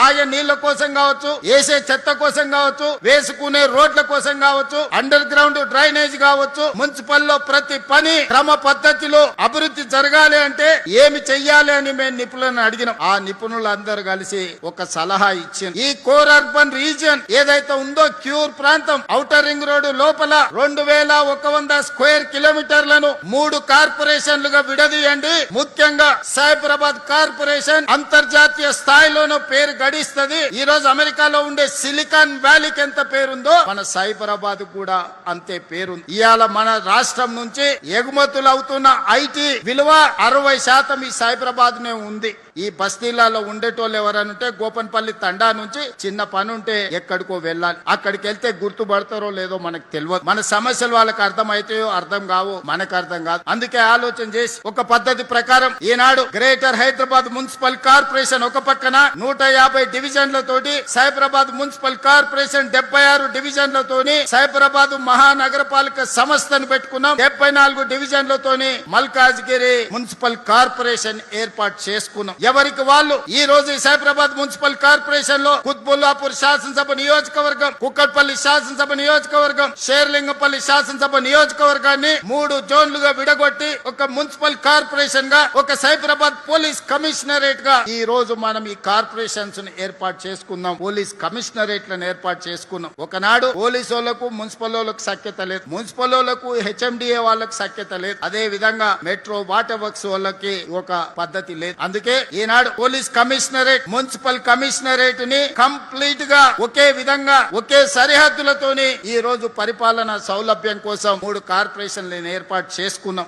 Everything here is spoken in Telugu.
తాగే నీళ్ల కోసం కావచ్చు, వేసే చెత్త కోసం కావచ్చు, వేసుకునే రోడ్ల కోసం కావచ్చు, అండర్ గ్రౌండ్ డ్రైనేజ్ కావచ్చు, మున్సిపల్ లో ప్రతి పని క్రమ పద్ధతిలో అభివృద్ధి జరగాలి అంటే ఏమి చెయ్యాలి అని మేము నిపుణులను అడిగినాం. ఆ నిపుణులందరూ కలిసి ఒక సలహా ఇచ్చింది. ఈ కోర్ అర్బన్ రీజియన్ ఏదైతే ఉందో క్యూర్ ప్రాంతం ఔటర్ రింగ్ రోడ్డు లోపల 2100 స్క్వేర్ కిలోమీటర్లను 3 కార్పొరేషన్లుగా విడదీయండి. ముఖ్యంగా సైబరాబాద్ కార్పొరేషన్ అంతర్జాతీయ స్థాయిలోనూ పేరు గడిస్తుంది. ఈ రోజు అమెరికాలో ఉండే సిలికాన్ వ్యాలీకి ఎంత పేరుందో మన సైబరాబాద్ కూడా అంతే పేరుంది. ఇవాళ మన రాష్ట్రం నుంచి ఎగుమతులు అవుతున్న ఐటీ విలువ 60% ఈ సైబరాబాద్ నే ఉంది. ఈ బస్తీలలో ఉండేటోళ్ళు ఎవరనంటే గోపన్పల్లి తండా నుంచి చిన్న పని ఉంటే ఎక్కడికో వెళ్ళాలి. అక్కడికి వెళ్తే గుర్తుపడతారో లేదో మనకు తెలియదు. మన సమస్యలు వాళ్ళకి అర్థం అయితాయో అర్థం కావో మనకు అర్థం కాదు. అందుకే ఆలోచన చేసి ఒక పద్ధతి ప్రకారం ఈనాడు గ్రేటర్ హైదరాబాద్ మున్సిపల్ కార్పొరేషన్ ఒక పక్కన 150 డివిజన్లతోటి, సైబరాబాద్ మున్సిపల్ కార్పొరేషన్ 76 డివిజన్లతోని, సైబరాబాద్ మహానగరపాలిక సంస్థను పెట్టుకున్నాం. 74 డివిజన్లతోని మల్కాజ్గిరి మున్సిపల్ కార్పొరేషన్ ఏర్పాటు చేసుకున్నాం. ఎవరికి వాళ్ళు ఈ రోజు సైబరాబాద్ మున్సిపల్ కార్పొరేషన్ లో కుత్బుల్లాపూర్ శాసనసభ నియోజకవర్గం, కుక్కట్పల్లి శాసనసభ నియోజకవర్గం, షేర్లింగపల్లి శాసనసభ నియోజకవర్గాన్ని 3 జోన్లుగా విడగొట్టి ఒక మున్సిపల్ కార్పొరేషన్ గా, ఒక సైబరాబాద్ పోలీస్ కమిషనరేట్ గా ఈ రోజు మనం ఈ కార్పొరేషన్స్ ఏర్పాటు చేసుకున్నాం. పోలీస్ కమిషనరేట్లను ఏర్పాటు చేసుకున్నాం. ఒకనాడు పోలీసు వాళ్ళకు మున్సిపల్ వాళ్ళకు సఖ్యత లేదు, మున్సిపల్ వాళ్ళకు హెచ్ఎండిఏ వాళ్ళకు సఖ్యత లేదు, అదే విధంగా మెట్రో వాటర్ వర్క్స్ వాళ్ళకి ఒక పద్ధతి లేదు. అందుకే ఈనాడు పోలీస్ కమిషనరేట్, మున్సిపల్ కమిషనరేట్ ని కంప్లీట్ గా ఒకే విధంగా ఒకే సరిహద్దులతోని ఈ రోజు పరిపాలన సౌలభ్యం కోసం 3 కార్పొరేషన్లను ఏర్పాటు చేసుకున్నాం.